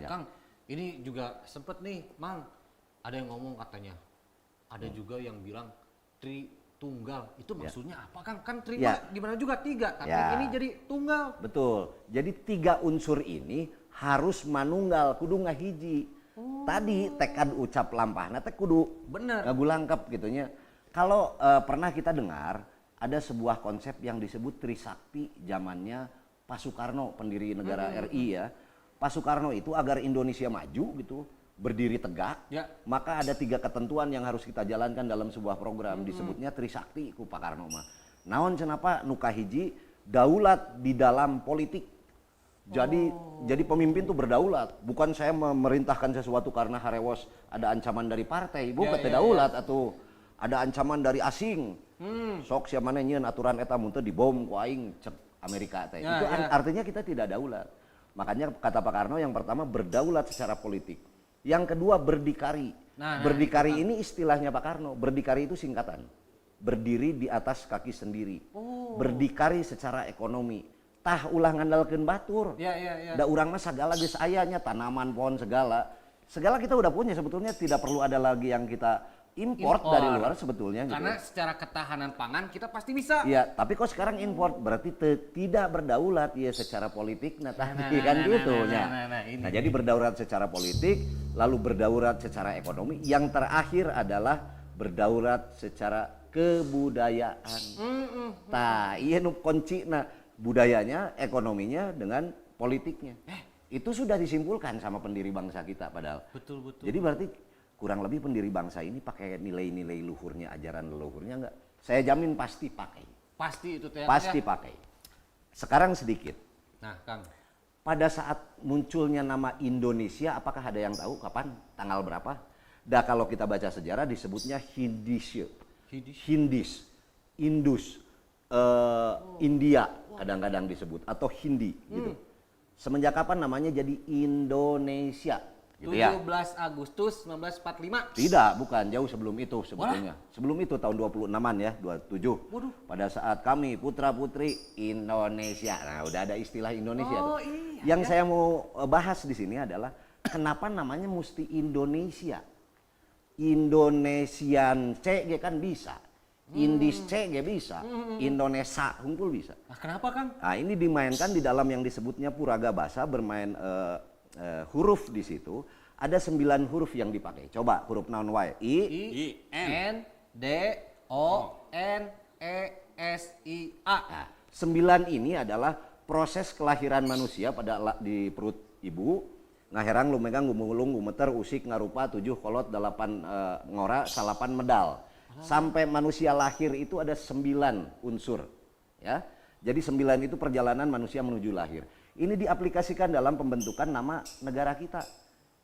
Ya. Kang, ini juga sempet nih, Mang. Ada yang ngomong katanya. Ada juga yang bilang Tritunggal. Itu maksudnya apa, Kang? Kan tri gimana juga 3, tapi ini jadi tunggal. Betul. Jadi 3 unsur ini harus manunggal, kudu ngahiji. Tadi tekad ucap lampahna teh kudu bener ngagulangkep gitunya. Kalau pernah kita dengar ada sebuah konsep yang disebut Trisakti zamannya Pak Soekarno, pendiri negara RI ya. Pak Soekarno itu agar Indonesia maju gitu, berdiri tegak, maka ada 3 ketentuan yang harus kita jalankan dalam sebuah program, disebutnya Trisakti ku Pak Karno mah. Naon cenapa nu kahiji daulat di dalam politik. Jadi pemimpin tuh berdaulat, bukan saya memerintahkan sesuatu karena harewos ada ancaman dari partai, bukan daulat atau ada ancaman dari asing. Sok siapa nyeun aturan eta mun teu dibom ku aing cek Amerika teh. Itu artinya kita tidak daulat. Makanya kata Pak Karno yang pertama berdaulat secara politik. Yang kedua berdikari. Berdikari ini istilahnya Pak Karno. Berdikari itu singkatan. Berdiri di atas kaki sendiri. Berdikari secara ekonomi. Tah ulah ngandalkeun batur. Da urang mah sagala geus aya nya, tanaman, pohon segala. Segala kita udah punya, sebetulnya tidak perlu ada lagi yang kita import dari luar sebetulnya. Karena gitu. secara ketahanan pangan kita pasti bisa. Iya, tapi kok sekarang import berarti tidak berdaulat ya secara politik. Nah jadi berdaulat secara politik, lalu berdaulat secara ekonomi. Yang terakhir adalah berdaulat secara kebudayaan. Nah, iya nu kunci budayanya, ekonominya dengan politiknya. Itu sudah disimpulkan sama pendiri bangsa kita padahal. Betul. Jadi berarti kurang lebih pendiri bangsa ini pakai nilai-nilai luhurnya, ajaran leluhurnya enggak? Saya jamin pasti pakai. Pasti itu teh. Pasti pakai. Sekarang sedikit. Nah, Kang. Pada saat munculnya nama Indonesia, apakah ada yang tahu kapan, tanggal berapa? Dah kalau kita baca sejarah disebutnya Hindisya. Indus, India kadang-kadang disebut atau Hindi gitu. Semenjak kapan namanya jadi Indonesia? Gitu 17 Agustus 1945. Tidak, bukan, jauh sebelum itu sebetulnya. Sebelum itu tahun 26-an ya, 27. Waduh. Pada saat kami putra-putri Indonesia. Nah, udah ada istilah Indonesia tuh. Iya, Yang saya mau bahas di sini adalah kenapa namanya mesti Indonesia. Indonesian C kan bisa. Indis C bisa. Indonesia hunkul bisa. Nah, kenapa, Kang? Nah, ini dimainkan di dalam yang disebutnya Puraga Basa, bermain huruf di situ. Ada 9 huruf yang dipakai. Coba huruf naon wae. I, N, D, O, N, E, S, I, A. Nah, 9 ini adalah proses kelahiran manusia di perut ibu. Ngaherang lumegang gumulung gumeter usik ngarupa 7 kolot 8 ngora 8 medal. Sampai manusia lahir itu ada 9 unsur. Ya. Jadi 9 itu perjalanan manusia menuju lahir. Ini diaplikasikan dalam pembentukan nama negara kita.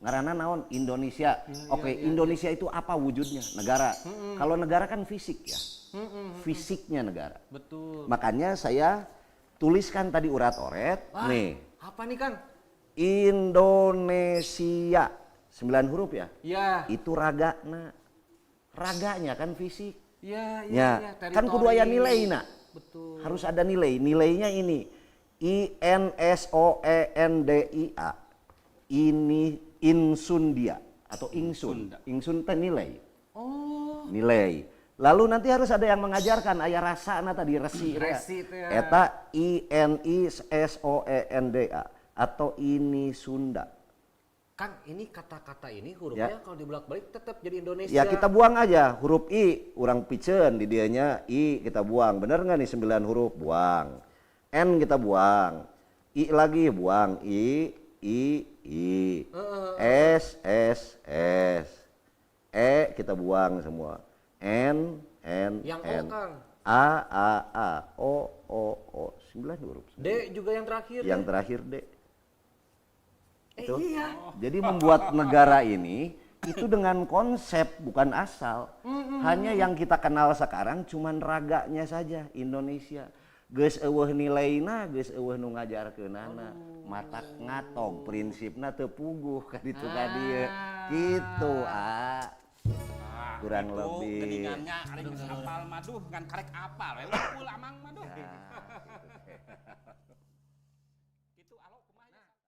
Ngaranna naon? Indonesia. Indonesia itu apa wujudnya? Negara. Kalau negara kan fisik ya. Fisiknya negara. Betul. Makanya saya tuliskan tadi urat-oret. Nih. Apa nih, Kang? Indonesia. 9 huruf ya? Iya. Itu ragana. Raganya kan fisik. Iya. Kan kudu aya nilainya. Betul. Harus ada nilai. Nilainya ini. INSOENDIA. Ini insundia atau ingsun. Ingsun teh nilai. Nilai. Lalu nanti harus ada yang mengajarkan aya rasana tadi resi teh. Eta INISOENDA atau ini Sunda. Kang, ini kata-kata ini hurufnya kalau dibolak-balik tetap jadi Indonesia. Ya kita buang aja huruf I, urang piceun di dianya I kita buang. Bener nggak nih 9 huruf? Buang. N kita buang, I lagi buang, I, S, E kita buang semua, N, yang N, O, Kang. A, O, 9 huruf. D juga yang terakhir. Yang terakhir D. Itu. Iya. Jadi membuat negara ini itu dengan konsep bukan asal. Hanya yang kita kenal sekarang cuman raganya saja Indonesia. Geus eueuh nilaina, geus eueuh nu ngajarkeunana, matak ngatog prinsipna teu puguh ka ditu ka dieu. Kitu kurang lebih. Geningannya karek geus apal maduh ngan karek apal we amang maduh.